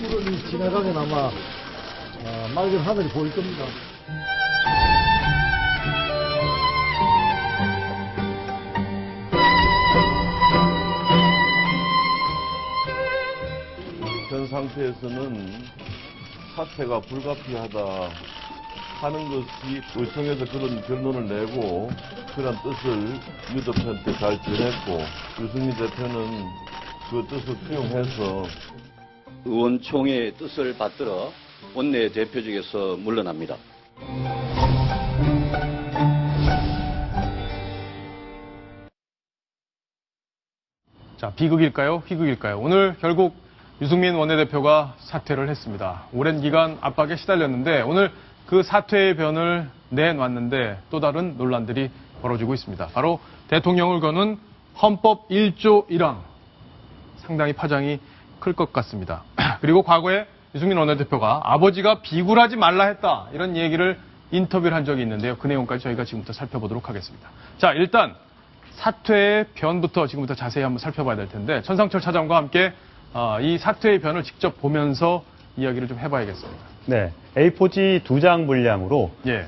시간이 지나가면 아마 맑은 하늘이 보일 겁니다. 현 상태에서는 사퇴가 불가피하다 하는 것이 의총에서 그런 결론을 내고 그런 뜻을 유 대표한테 잘 전했고 유승민 대표는 그 뜻을 수용해서 의원총회의 뜻을 받들어 원내 대표직에서 물러납니다. 자, 비극일까요? 희극일까요? 오늘 결국 유승민 원내대표가 사퇴를 했습니다. 오랜 기간 압박에 시달렸는데 오늘 그 사퇴의 변을 내놨는데 또 다른 논란들이 벌어지고 있습니다. 바로 대통령을 거는 헌법 1조 1항. 상당히 파장이 클 것 같습니다. 그리고 과거에 유승민 원내대표가 아버지가 비굴하지 말라 했다. 이런 얘기를 인터뷰를 한 적이 있는데요. 그 내용까지 저희가 지금부터 살펴보도록 하겠습니다. 자, 일단 사퇴의 변부터 지금부터 자세히 한번 살펴봐야 될 텐데 천상철 차장과 함께 이 사퇴의 변을 직접 보면서 이야기를 좀 해봐야겠습니다. 네, A4지 2장 분량으로 예.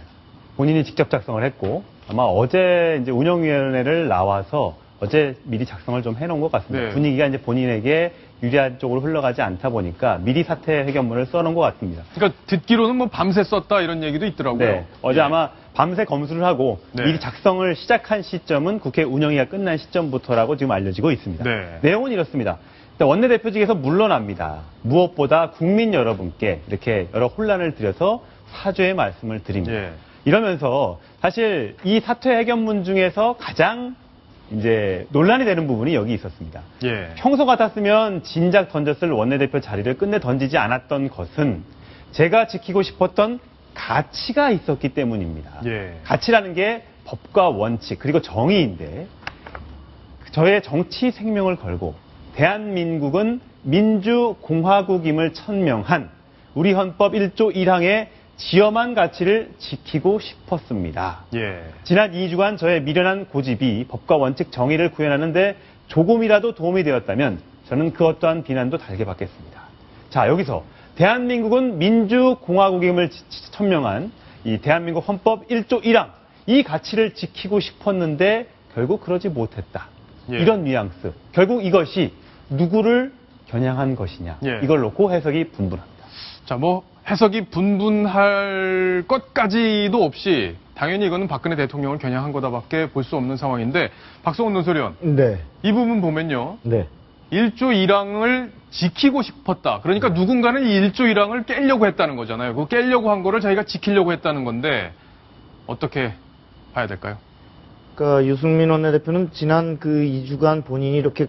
본인이 직접 작성을 했고 아마 어제 이제 운영위원회를 나와서 어제 미리 작성을 좀 해놓은 것 같습니다. 네. 분위기가 이제 본인에게 유리한 쪽으로 흘러가지 않다 보니까 미리 사퇴 회견문을 써놓은 것 같습니다. 그러니까 듣기로는 뭐 밤새 썼다 이런 얘기도 있더라고요. 네, 어제 예. 아마 밤새 검수를 하고 네. 미리 작성을 시작한 시점은 국회 운영위가 끝난 시점부터라고 지금 알려지고 있습니다. 네. 내용은 이렇습니다. 일단 원내대표직에서 물러납니다. 무엇보다 국민 여러분께 이렇게 여러 혼란을 드려서 사죄의 말씀을 드립니다. 예. 이러면서 사실 이 사퇴 회견문 중에서 가장 이제 논란이 되는 부분이 여기 있었습니다. 예. 평소 같았으면 진작 던졌을 원내대표 자리를 끝내 던지지 않았던 것은 제가 지키고 싶었던 가치가 있었기 때문입니다. 예. 가치라는 게 법과 원칙 그리고 정의인데 저의 정치 생명을 걸고 대한민국은 민주공화국임을 천명한 우리 헌법 1조 1항의 지엄한 가치를 지키고 싶었습니다. 예. 지난 2주간 저의 미련한 고집이 법과 원칙 정의를 구현하는데 조금이라도 도움이 되었다면 저는 그 어떠한 비난도 달게 받겠습니다. 자, 여기서 대한민국은 민주공화국임을 천명한 이 대한민국 헌법 1조 1항 이 가치를 지키고 싶었는데 결국 그러지 못했다. 예. 이런 뉘앙스. 결국 이것이 누구를 겨냥한 것이냐. 예. 이걸 놓고 해석이 분분합니다. 자, 뭐 해석이 분분할 것까지도 없이 당연히 이거는 박근혜 대통령을 겨냥한 거다밖에 볼 수 없는 상황인데 박성훈 논설위원 네. 이 부분 보면요. 네. 1조 1항을 지키고 싶었다. 그러니까 누군가는 이 1조 1항을 깨려고 했다는 거잖아요. 그 깨려고 한 거를 자기가 지키려고 했다는 건데 어떻게 봐야 될까요? 그러니까 유승민 원내대표는 지난 그 2주간 본인이 이렇게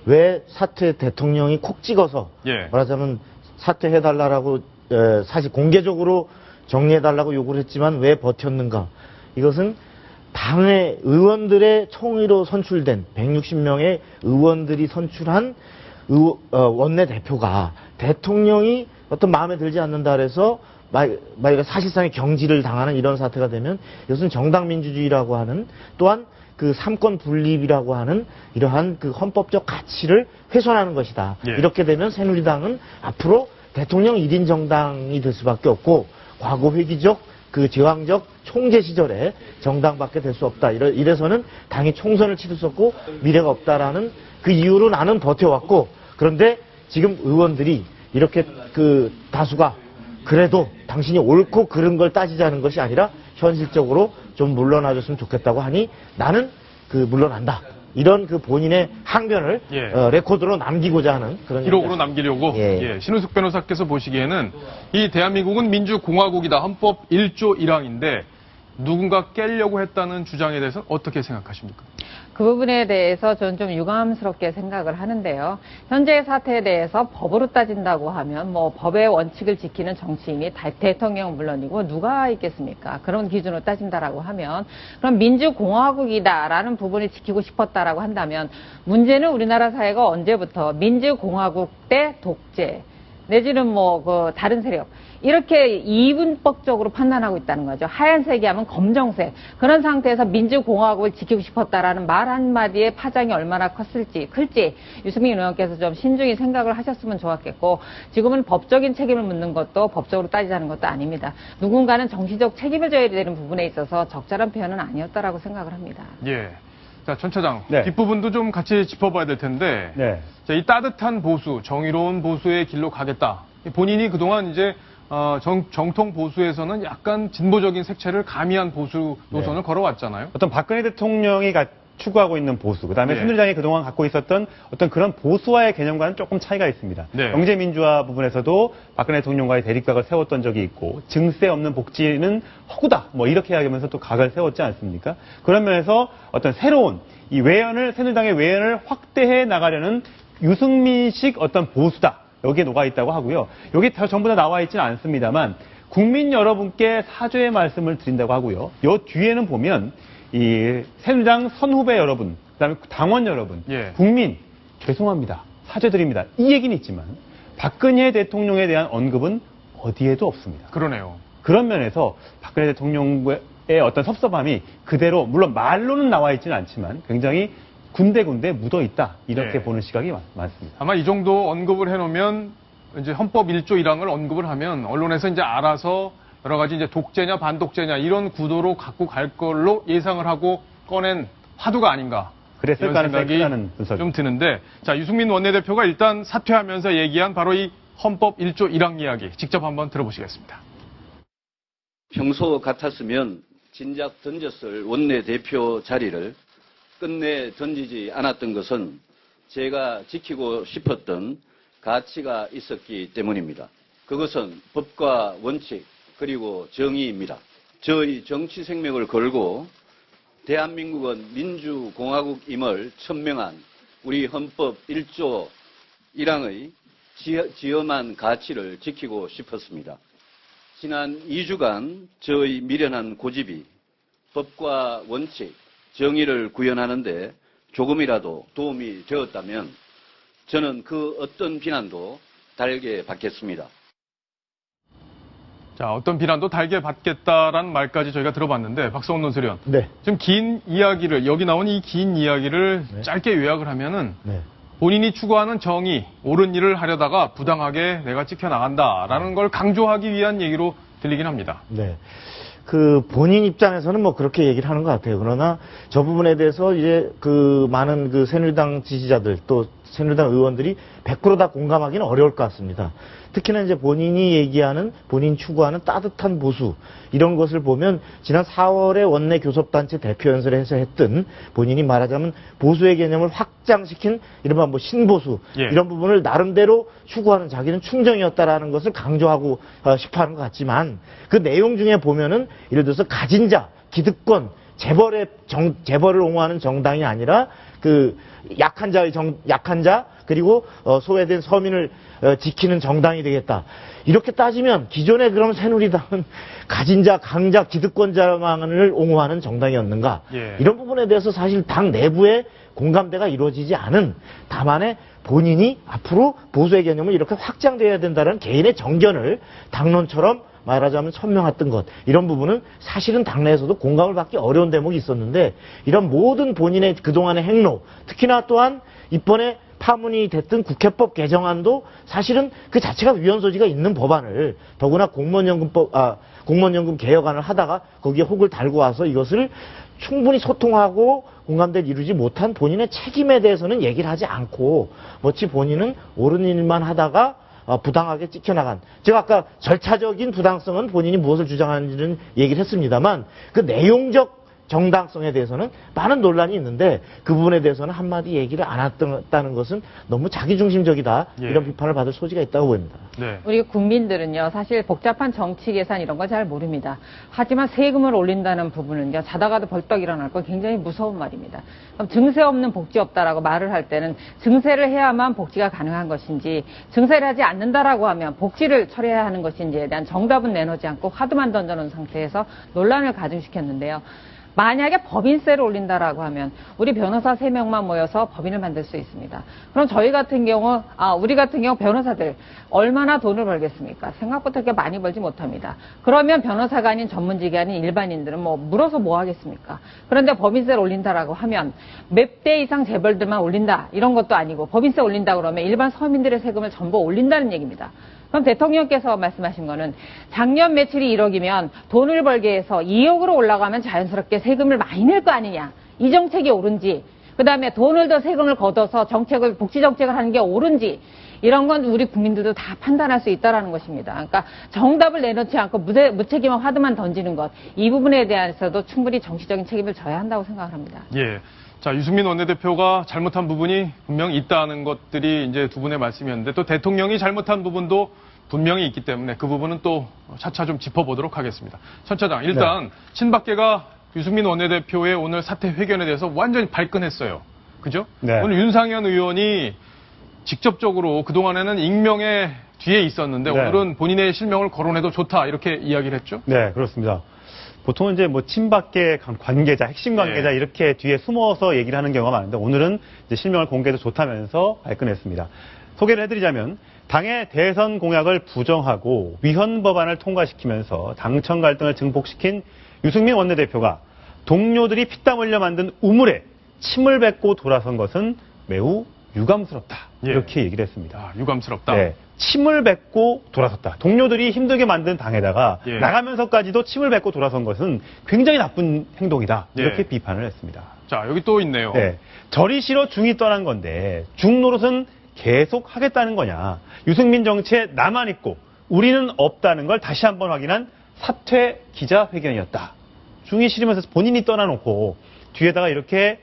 왜 사퇴 대통령이 콕 찍어서 예. 말하자면 사퇴해달라고 사실 공개적으로 정리해달라고 요구를 했지만 왜 버텼는가. 이것은 당의 의원들의 총의로 선출된 160명의 의원들이 선출한 원내대표가 대통령이 어떤 마음에 들지 않는다 그래서 사실상의 경질을 당하는 이런 사태가 되면 이것은 정당 민주주의라고 하는 또한 그 삼권 분립이라고 하는 이러한 그 헌법적 가치를 훼손하는 것이다. 예. 이렇게 되면 새누리당은 앞으로 대통령 1인 정당이 될 수밖에 없고 과거 회기적 그 제왕적 총재 시절에 정당밖에 될 수 없다. 이래서는 당이 총선을 치를 수 없고 미래가 없다라는 그 이유로 나는 버텨왔고 그런데 지금 의원들이 이렇게 그 다수가 그래도 당신이 옳고 그른 걸 따지자는 것이 아니라 현실적으로 좀 물러나줬으면 좋겠다고 하니 나는 그 물러난다. 이런 그 본인의 항변을 예. 레코드로 남기고자 하는 그런 기록으로 얘기가 남기려고 예. 신은숙 변호사께서 보시기에는 이 대한민국은 민주공화국이다. 헌법 1조 1항인데 누군가 깨려고 했다는 주장에 대해서는 어떻게 생각하십니까? 그 부분에 대해서 저는 좀 유감스럽게 생각을 하는데요. 현재 사태에 대해서 법으로 따진다고 하면 뭐 법의 원칙을 지키는 정치인이 대통령 물론이고 누가 있겠습니까? 그런 기준으로 따진다라고 하면 그럼 민주공화국이다라는 부분을 지키고 싶었다라고 한다면 문제는 우리나라 사회가 언제부터 민주공화국 때 독재 내지는 뭐 그 다른 세력 이렇게 이분법적으로 판단하고 있다는 거죠. 하얀색이 하면 검정색 그런 상태에서 민주공화국을 지키고 싶었다라는 말 한마디에 파장이 얼마나 클지 유승민 의원께서 좀 신중히 생각을 하셨으면 좋았겠고 지금은 법적인 책임을 묻는 것도 법적으로 따지자는 것도 아닙니다. 누군가는 정치적 책임을 져야 되는 부분에 있어서 적절한 표현은 아니었다라고 생각을 합니다. 예. 자, 전 차장. 네. 뒷부분도 좀 같이 짚어봐야 될 텐데. 네. 자, 이 따뜻한 보수, 정의로운 보수의 길로 가겠다. 본인이 그동안 이제 정통 보수에서는 약간 진보적인 색채를 가미한 보수 노선을 걸어왔잖아요. 어떤 박근혜 대통령이 추구하고 있는 보수, 그다음에 네. 새누리당이 그동안 갖고 있었던 어떤 그런 보수와의 개념과는 조금 차이가 있습니다. 네. 경제민주화 부분에서도 박근혜 대통령과의 대립각을 세웠던 적이 있고 증세 없는 복지는 허구다 뭐 이렇게 이야기하면서 또 각을 세웠지 않습니까? 그런 면에서 어떤 새로운 이 외연을 새누리당의 외연을 확대해 나가려는 유승민식 어떤 보수다. 여기에 녹아 있다고 하고요. 여기 전부 다 나와 있지는 않습니다만 국민 여러분께 사죄의 말씀을 드린다고 하고요. 요 뒤에는 보면 이 새누리당 선후배 여러분, 그다음에 당원 여러분, 예. 국민 죄송합니다. 사죄드립니다. 이 얘기는 있지만 박근혜 대통령에 대한 언급은 어디에도 없습니다. 그러네요. 그런 면에서 박근혜 대통령의 어떤 섭섭함이 그대로 물론 말로는 나와 있지는 않지만 굉장히 군데군데 묻어 있다 이렇게 네. 보는 시각이 많습니다. 아마 이 정도 언급을 해놓으면 이제 헌법 1조 1항을 언급을 하면 언론에서 이제 알아서 여러 가지 이제 독재냐 반독재냐 이런 구도로 갖고 갈 걸로 예상을 하고 꺼낸 화두가 아닌가. 그랬을 이런 가능성이 생각이 크다는 분석입니다. 좀 드는데, 자, 유승민 원내대표가 일단 사퇴하면서 얘기한 바로 이 헌법 1조 1항 이야기 직접 한번 들어보시겠습니다. 평소 같았으면 진작 던졌을 원내대표 자리를 끝내 던지지 않았던 것은 제가 지키고 싶었던 가치가 있었기 때문입니다. 그것은 법과 원칙 그리고 정의입니다. 저희 정치 생명을 걸고 대한민국은 민주공화국임을 천명한 우리 헌법 1조 1항의 지엄한 가치를 지키고 싶었습니다. 지난 2주간 저의 미련한 고집이 법과 원칙, 정의를 구현하는데 조금이라도 도움이 되었다면 저는 그 어떤 비난도 달게 받겠습니다. 자, 어떤 비난도 달게 받겠다라는 말까지 저희가 들어봤는데, 박성훈 논설위원. 네. 지금 긴 이야기를, 여기 나온 이 긴 이야기를 네. 짧게 요약을 하면은 네. 본인이 추구하는 정의, 옳은 일을 하려다가 부당하게 내가 찍혀나간다라는 걸 강조하기 위한 얘기로 들리긴 합니다. 네. 그 본인 입장에서는 뭐 그렇게 얘기를 하는 것 같아요. 그러나 저 부분에 대해서 이제 그 많은 그 새누리당 지지자들 또 새누리당 의원들이 100% 다 공감하기는 어려울 것 같습니다. 특히나 이제 본인이 얘기하는 본인 추구하는 따뜻한 보수 이런 것을 보면 지난 4월에 원내 교섭단체 대표 연설을 해서 했던 본인이 말하자면 보수의 개념을 확장시킨 이른바 뭐 신보수 예. 이런 부분을 나름대로 추구하는 자기는 충정이었다라는 것을 강조하고 싶어하는 것 같지만 그 내용 중에 보면은 예를 들어서 가진 자, 기득권, 재벌을 옹호하는 정당이 아니라 그 약한 자 그리고 소외된 서민을 지키는 정당이 되겠다. 이렇게 따지면 기존에 그럼 새누리당은 가진 자, 강자, 기득권자만을 옹호하는 정당이었는가? 예. 이런 부분에 대해서 사실 당 내부에 공감대가 이루어지지 않은 다만에 본인이 앞으로 보수의 개념을 이렇게 확장돼야 된다는 개인의 정견을 당론처럼 말하자면 천명했던 것 이런 부분은 사실은 당내에서도 공감을 받기 어려운 대목이 있었는데 이런 모든 본인의 그동안의 행로 특히나 또한 이번에 파문이 됐던 국회법 개정안도 사실은 그 자체가 위헌 소지가 있는 법안을 더구나 공무원연금 개혁안을 하다가 거기에 혹을 달고 와서 이것을 충분히 소통하고 공감대를 이루지 못한 본인의 책임에 대해서는 얘기를 하지 않고 마치 본인은 옳은 일만 하다가 부당하게 찍혀나간. 제가 아까 절차적인 부당성은 본인이 무엇을 주장하는지는 얘기를 했습니다만 그 내용적 정당성에 대해서는 많은 논란이 있는데 그 부분에 대해서는 한마디 얘기를 안 했다는 것은 너무 자기중심적이다. 예. 이런 비판을 받을 소지가 있다고 보입니다. 네. 우리 국민들은요, 사실 복잡한 정치 계산 이런 거 잘 모릅니다. 하지만 세금을 올린다는 부분은요, 자다가도 벌떡 일어날 건 굉장히 무서운 말입니다. 그럼 증세 없는 복지 없다라고 말을 할 때는 증세를 해야만 복지가 가능한 것인지, 증세를 하지 않는다라고 하면 복지를 처리해야 하는 것인지에 대한 정답은 내놓지 않고 화두만 던져놓은 상태에서 논란을 가중시켰는데요. 만약에 법인세를 올린다라고 하면 우리 변호사 3명만 모여서 법인을 만들 수 있습니다. 그럼 우리 같은 경우 변호사들 얼마나 돈을 벌겠습니까? 생각보다 그렇게 많이 벌지 못합니다. 그러면 변호사가 아닌 전문직이 아닌 일반인들은 물어서 뭐 하겠습니까? 그런데 법인세를 올린다라고 하면 몇 대 이상 재벌들만 올린다 이런 것도 아니고 법인세 올린다 그러면 일반 서민들의 세금을 전부 올린다는 얘기입니다. 그럼 대통령께서 말씀하신 거는 작년 매출이 1억이면 돈을 벌게 해서 2억으로 올라가면 자연스럽게 세금을 많이 낼 거 아니냐. 이 정책이 옳은지, 그 다음에 돈을 더 세금을 걷어서 복지 정책을 하는 게 옳은지, 이런 건 우리 국민들도 다 판단할 수 있다라는 것입니다. 그러니까 정답을 내놓지 않고 무책임한 화두만 던지는 것, 이 부분에 대해서도 충분히 정치적인 책임을 져야 한다고 생각을 합니다. 예. 자, 유승민 원내대표가 잘못한 부분이 분명히 있다는 것들이 이제 두 분의 말씀이었는데 또 대통령이 잘못한 부분도 분명히 있기 때문에 그 부분은 또 차차 좀 짚어보도록 하겠습니다. 천 차장, 일단 친박계가 유승민 원내대표의 오늘 사퇴 회견에 대해서 완전히 발끈했어요. 그죠? 네. 오늘 윤상현 의원이 직접적으로 그동안에는 익명의 뒤에 있었는데 네. 오늘은 본인의 실명을 거론해도 좋다 이렇게 이야기를 했죠? 네, 그렇습니다. 보통은 이제 친박계 관계자, 핵심 관계자 이렇게 뒤에 숨어서 얘기를 하는 경우가 많은데 오늘은 이제 실명을 공개해도 좋다면서 발끈했습니다. 소개를 해드리자면 당의 대선 공약을 부정하고 위헌 법안을 통과시키면서 당청 갈등을 증폭시킨 유승민 원내대표가 동료들이 피땀 흘려 만든 우물에 침을 뱉고 돌아선 것은 매우 유감스럽다. 이렇게 얘기를 했습니다. 아, 유감스럽다. 네. 침을 뱉고 돌아섰다. 동료들이 힘들게 만든 당에다가 나가면서까지도 침을 뱉고 돌아선 것은 굉장히 나쁜 행동이다. 이렇게 비판을 했습니다. 자, 여기 또 있네요. 네. 절이 싫어 중이 떠난 건데 중 노릇은 계속 하겠다는 거냐. 유승민 정치에 나만 있고 우리는 없다는 걸 다시 한번 확인한 사퇴 기자회견이었다. 중이 싫으면서 본인이 떠나놓고 뒤에다가 이렇게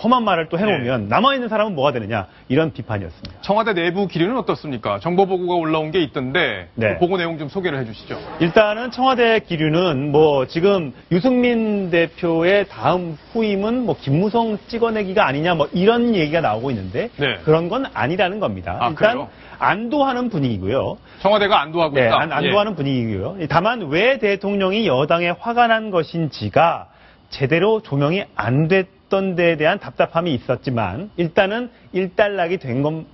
험한 말을 또 해놓으면 남아있는 사람은 뭐가 되느냐 이런 비판이었습니다. 청와대 내부 기류는 어떻습니까? 정보보고가 올라온 게 있던데 그 보고 내용 좀 소개를 해주시죠. 일단은 청와대 기류는 지금 유승민 대표의 다음 후임은 김무성 찍어내기가 아니냐 이런 얘기가 나오고 있는데 그런 건 아니라는 겁니다. 아, 일단 그래요? 안도하는 분위기고요. 청와대가 안도하고 있다. 안도하는 분위기고요. 다만 왜 대통령이 여당에 화가 난 것인지가 제대로 조명이 안 됐던 데에 대한 답답함이 있었지만 일단은 일단락이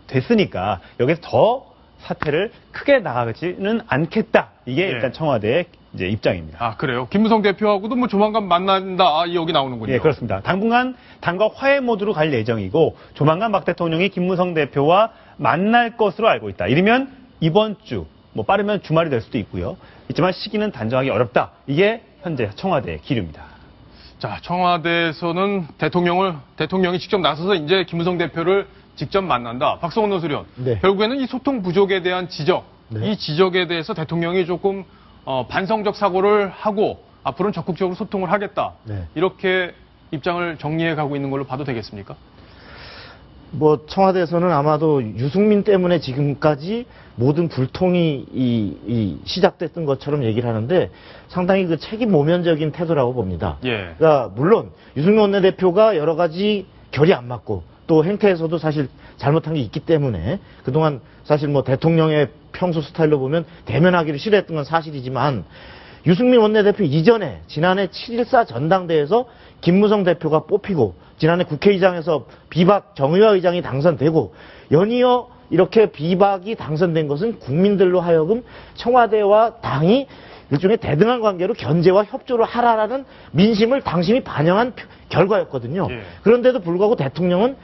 됐으니까 여기서 더 사태를 크게 나가지는 않겠다. 이게 일단 청와대의 이제 입장입니다. 아, 그래요? 김무성 대표하고도 조만간 만난다. 이 얘기 나오는군요. 예, 그렇습니다. 당분간 당과 화해 모드로 갈 예정이고 조만간 박 대통령이 김무성 대표와 만날 것으로 알고 있다. 이르면 이번 주, 빠르면 주말이 될 수도 있고요. 있지만 시기는 단정하기 어렵다. 이게 현재 청와대의 기류입니다. 자, 청와대에서는 대통령이 직접 나서서 이제 김무성 대표를 직접 만난다. 박성원 논술위원. 결국에는 이 소통 부족에 대한 지적, 이 지적에 대해서 대통령이 조금 반성적 사고를 하고 앞으로는 적극적으로 소통을 하겠다. 이렇게 입장을 정리해 가고 있는 걸로 봐도 되겠습니까? 청와대에서는 아마도 유승민 때문에 지금까지 모든 불통이 시작됐던 것처럼 얘기를 하는데 상당히 책임 모면적인 태도라고 봅니다. 그러니까 물론 유승민 원내대표가 여러 가지 결이 안 맞고 또 행태에서도 사실 잘못한 게 있기 때문에 그동안 사실 대통령의 평소 스타일로 보면 대면하기를 싫어했던 건 사실이지만 유승민 원내대표 이전에 지난해 7.14 전당대회에서 김무성 대표가 뽑히고 지난해 국회의장에서 비박 정의화 의장이 당선되고 연이어 이렇게 비박이 당선된 것은 국민들로 하여금 청와대와 당이 일종의 대등한 관계로 견제와 협조를 하라라는 민심을 당심이 반영한 결과였거든요. 그런데도 불구하고 대통령은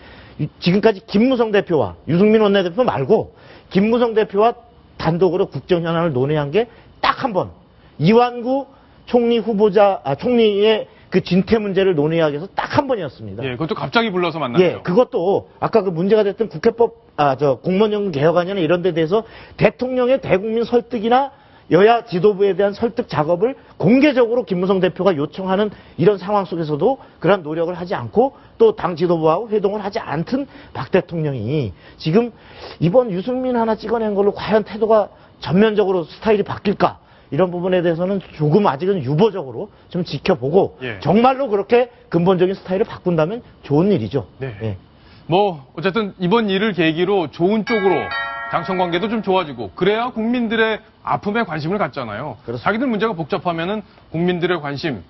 지금까지 김무성 대표와 유승민 원내대표 말고 김무성 대표와 단독으로 국정 현안을 논의한 게 딱 한 번. 이완구 총리의 진퇴 문제를 논의하기 위해서 딱 한 번이었습니다. 그것도 갑자기 불러서 만났죠. 그것도 아까 문제가 됐던 국회법, 공무원연금 개혁안이나 이런 데 대해서 대통령의 대국민 설득이나 여야 지도부에 대한 설득 작업을 공개적으로 김무성 대표가 요청하는 이런 상황 속에서도 그런 노력을 하지 않고 또 당 지도부하고 회동을 하지 않던 박 대통령이 지금 이번 유승민 하나 찍어낸 걸로 과연 태도가 전면적으로 스타일이 바뀔까? 이런 부분에 대해서는 조금 아직은 유보적으로 좀 지켜보고 정말로 그렇게 근본적인 스타일을 바꾼다면 좋은 일이죠. 어쨌든 이번 일을 계기로 좋은 쪽으로 당청 관계도 좀 좋아지고 그래야 국민들의 아픔에 관심을 갖잖아요. 자기들 문제가 복잡하면은 국민들의 관심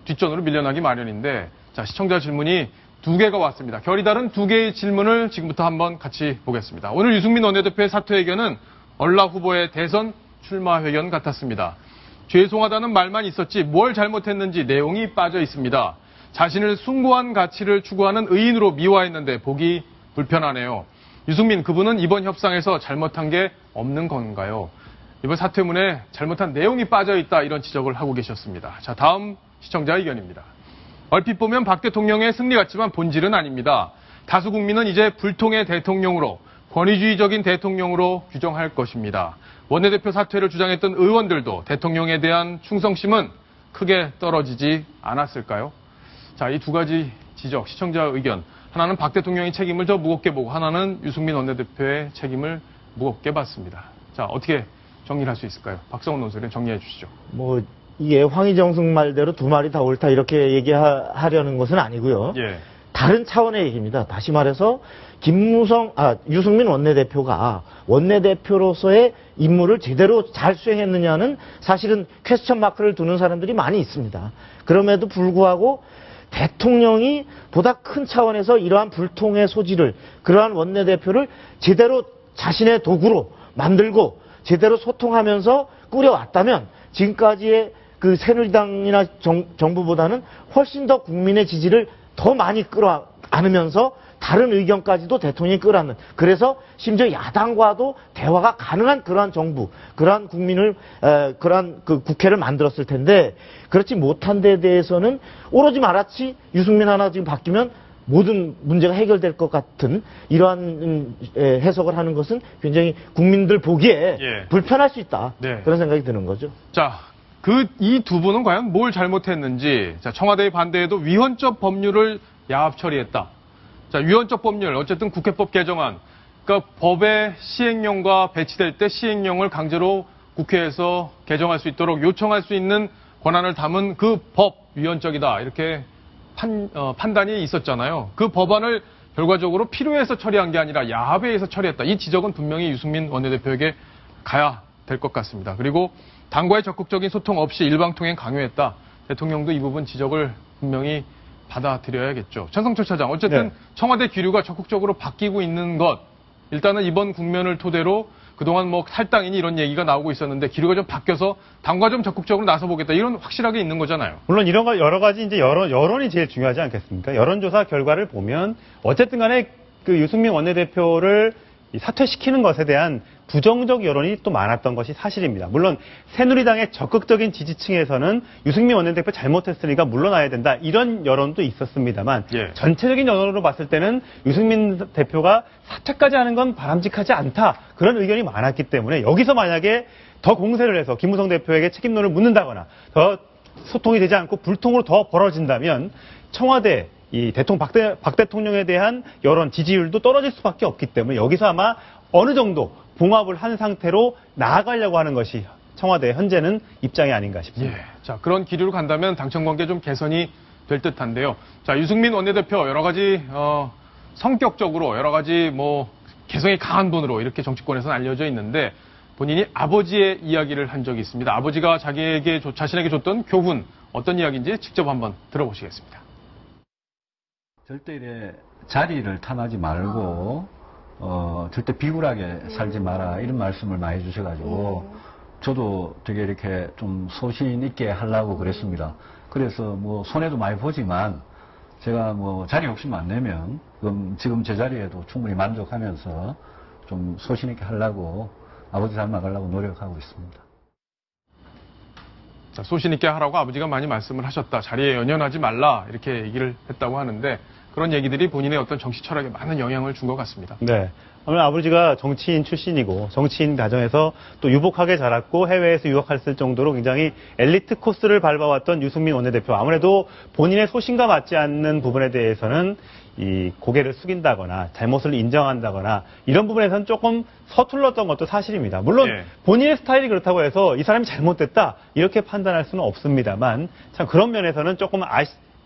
뒷전으로 밀려나기 마련인데, 자, 시청자 질문이 2개가 왔습니다. 결이 다른 2개의 질문을 지금부터 한번 같이 보겠습니다. 오늘 유승민 원내대표의 사퇴 의견은 얼라 후보의 대선 출마 회견 같았습니다. 죄송하다는 말만 있었지 뭘 잘못했는지 내용이 빠져 있습니다. 자신을 숭고한 가치를 추구하는 의인으로 미화했는데 보기 불편하네요. 유승민, 그분은 이번 협상에서 잘못한 게 없는 건가요? 이번 사퇴문에 잘못한 내용이 빠져 있다, 이런 지적을 하고 계셨습니다. 자, 다음 시청자 의견입니다. 얼핏 보면 박 대통령의 승리 같지만 본질은 아닙니다. 다수 국민은 이제 불통의 대통령으로, 권위주의적인 대통령으로 규정할 것입니다. 원내대표 사퇴를 주장했던 의원들도 대통령에 대한 충성심은 크게 떨어지지 않았을까요? 자, 이 2가지 지적, 시청자 의견. 하나는 박 대통령의 책임을 더 무겁게 보고, 하나는 유승민 원내대표의 책임을 무겁게 봤습니다. 자, 어떻게 정리를 할 수 있을까요? 박성훈 논설위원 정리해 주시죠. 뭐 이게 황희정승 말대로 2마리 다 옳다 이렇게 얘기하려는 것은 아니고요. 예. 다른 차원의 얘기입니다. 다시 말해서 유승민 원내대표가 원내대표로서의 임무를 제대로 잘 수행했느냐는 사실은 퀘스천 마크를 두는 사람들이 많이 있습니다. 그럼에도 불구하고 대통령이 보다 큰 차원에서 이러한 불통의 소지를, 그러한 원내대표를 제대로 자신의 도구로 만들고 제대로 소통하면서 꾸려왔다면 지금까지의 그 새누리당이나 정부보다는 훨씬 더 국민의 지지를 더 많이 끌어안으면서 다른 의견까지도 대통령이 끌어안는, 그래서 심지어 야당과도 대화가 가능한 그러한 정부, 그러한 국민을, 그러한 그 국회를 만들었을 텐데, 그렇지 못한 데에 대해서는 오로지 말았지 유승민 하나 지금 바뀌면 모든 문제가 해결될 것 같은 이러한 해석을 하는 것은 굉장히 국민들 보기에 예. 불편할 수 있다. 네. 그런 생각이 드는 거죠. 자, 이 2분은 과연 뭘 잘못했는지. 자, 청와대의 반대에도 위헌적 법률을 야합 처리했다. 자, 위헌적 법률, 어쨌든 국회법 개정안. 그러니까 법의 시행령과 배치될 때 시행령을 강제로 국회에서 개정할 수 있도록 요청할 수 있는 권한을 담은 그 법 위헌적이다, 이렇게 판단이 있었잖아요. 그 법안을 결과적으로 필요해서 처리한 게 아니라 야합에 의해서 처리했다. 이 지적은 분명히 유승민 원내대표에게 가야 될 것 같습니다. 그리고 당과의 적극적인 소통 없이 일방통행 강요했다. 대통령도 이 부분 지적을 분명히 받아들여야겠죠. 천성철 차장, 어쨌든 네. 청와대 기류가 적극적으로 바뀌고 있는 것, 일단은 이번 국면을 토대로 그동안 뭐 탈당이니 이런 얘기가 나오고 있었는데 기류가 좀 바뀌어서 당과 좀 적극적으로 나서보겠다, 이런 확실하게 있는 거잖아요. 물론 이런 거 여러 가지 이제 여론이 제일 중요하지 않겠습니까? 여론조사 결과를 보면 어쨌든 간에 그 유승민 원내대표를 사퇴시키는 것에 대한 부정적 여론이 또 많았던 것이 사실입니다. 물론 새누리당의 적극적인 지지층에서는 유승민 원내대표 잘못했으니까 물러나야 된다, 이런 여론도 있었습니다만 예. 전체적인 여론으로 봤을 때는 유승민 대표가 사퇴까지 하는 건 바람직하지 않다, 그런 의견이 많았기 때문에 여기서 만약에 더 공세를 해서 김무성 대표에게 책임론을 묻는다거나 더 소통이 되지 않고 불통으로 더 벌어진다면 청와대 이 박 대통령에 대한 여론 지지율도 떨어질 수밖에 없기 때문에 여기서 아마 어느 정도 봉합을 한 상태로 나아가려고 하는 것이 청와대 현재는 입장이 아닌가 싶습니다. 예. 자, 그런 기류로 간다면 당청 관계 좀 개선이 될 듯한데요. 자, 유승민 원내대표 여러 가지 성격적으로 여러 가지 뭐 개성이 강한 분으로 이렇게 정치권에서는 알려져 있는데, 본인이 아버지의 이야기를 한 적이 있습니다. 아버지가 자신에게 줬던 교훈, 어떤 이야기인지 직접 한번 들어보시겠습니다. 절대 이래 자리를 탐하지 말고 절대 비굴하게 살지 마라, 이런 말씀을 많이 해주셔가지고 저도 되게 이렇게 좀 소신 있게 하려고 그랬습니다. 그래서 뭐 손해도 많이 보지만 제가 뭐 자리 욕심 안 내면 지금 제 자리에도 충분히 만족하면서 좀 소신 있게 하려고, 아버지 닮아가려고 노력하고 있습니다. 자, 소신 있게 하라고 아버지가 많이 말씀을 하셨다. 자리에 연연하지 말라, 이렇게 얘기를 했다고 하는데, 그런 얘기들이 본인의 어떤 정치 철학에 많은 영향을 준 것 같습니다. 네. 아무래도 아버지가 정치인 출신이고 정치인 가정에서 또 유복하게 자랐고 해외에서 유학했을 정도로 굉장히 엘리트 코스를 밟아왔던 유승민 원내대표, 아무래도 본인의 소신과 맞지 않는 부분에 대해서는 이 고개를 숙인다거나 잘못을 인정한다거나 이런 부분에서는 조금 서툴렀던 것도 사실입니다. 물론 예. 본인의 스타일이 그렇다고 해서 이 사람이 잘못됐다 이렇게 판단할 수는 없습니다만, 참 그런 면에서는 조금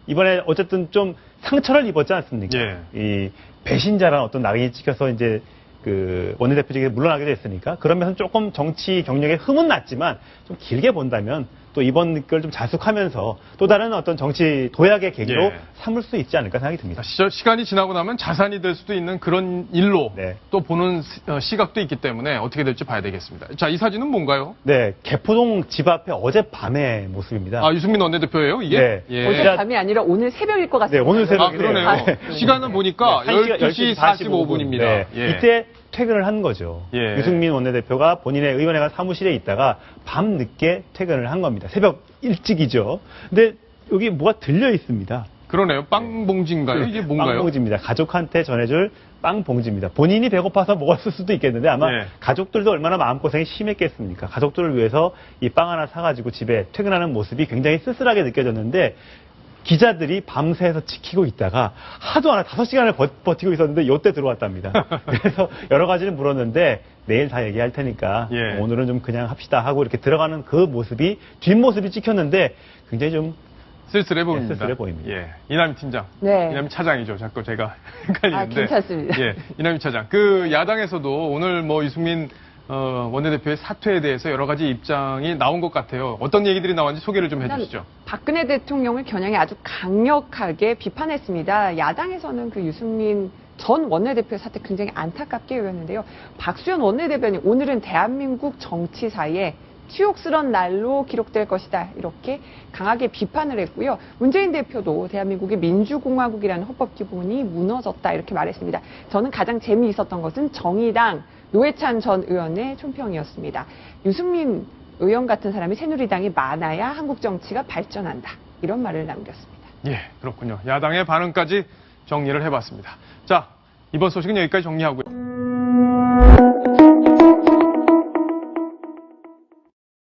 이번에 어쨌든 좀 상처를 입었지 않습니까? 예. 이 배신자라는 어떤 낙인이 찍혀서 이제 그 원내대표직에 물러나게 됐으니까, 그런 면에서 조금 정치 경력에 흠은 났지만 좀 길게 본다면 또 이번 걸 좀 자숙하면서 또 다른 어떤 정치 도약의 계기로 예. 삼을 수 있지 않을까 생각이 듭니다. 시간이 지나고 나면 자산이 될 수도 있는 그런 일로 네. 또 보는 시각도 있기 때문에 어떻게 될지 봐야 되겠습니다. 자, 이 사진은 뭔가요? 네, 개포동 집 앞에 어젯밤의 모습입니다. 아, 유승민 원내대표예요, 이게? 네. 예. 어젯밤이 아니라 오늘 새벽일 것 네, 같습니다. 오늘 새벽. 아, 그러네요. 시간은 보니까 12시 45분입니다. 네. 예. 이때 퇴근을 한 거죠. 예. 유승민 원내대표가 본인의 의원회관 사무실에 있다가 밤 늦게 퇴근을 한 겁니다. 새벽 일찍이죠. 근데 여기 뭐가 들려 있습니다. 그러네요. 빵 봉지인가요? 이게 뭔가요? 빵 봉지입니다. 가족한테 전해줄 빵 봉지입니다. 본인이 배고파서 먹었을 수도 있겠는데 아마 예. 가족들도 얼마나 마음고생이 심했겠습니까? 가족들을 위해서 이 빵 하나 사가지고 집에 퇴근하는 모습이 굉장히 쓸쓸하게 느껴졌는데 기자들이 밤새서 지키고 있다가 하도 안 하 5시간을 버티고 있었는데 요때 들어왔답니다. 그래서 여러 가지를 물었는데 내일 다 얘기할 테니까 예. 오늘은 좀 그냥 합시다 하고 이렇게 들어가는 그 모습이 뒷모습이 찍혔는데 굉장히 좀 쓸쓸해 보입니다. 쓸쓸해 보입니다. 예. 이남희 팀장. 네. 이남희 차장이죠. 자꾸 제가 헷갈리는데. 괜찮습니다. 예. 이남희 차장. 그 야당에서도 오늘 뭐 유승민 원내대표의 사퇴에 대해서 여러 가지 입장이 나온 것 같아요. 어떤 얘기들이 나왔는지 소개를 좀 해주시죠. 박근혜 대통령을 겨냥해 아주 강력하게 비판했습니다. 야당에서는 그 유승민 전 원내대표의 사태 굉장히 안타깝게 여겼는데요. 박수현 원내대변인 오늘은 대한민국 정치사에 치욕스런 날로 기록될 것이다. 이렇게 강하게 비판을 했고요. 문재인 대표도 대한민국의 민주공화국이라는 헌법 기본이 무너졌다. 이렇게 말했습니다. 저는 가장 재미있었던 것은 정의당 노회찬 전 의원의 총평이었습니다. 유승민 의원 같은 사람이 새누리당이 많아야 한국 정치가 발전한다. 이런 말을 남겼습니다. 예, 그렇군요. 야당의 반응까지 정리를 해봤습니다. 자, 이번 소식은 여기까지 정리하고요.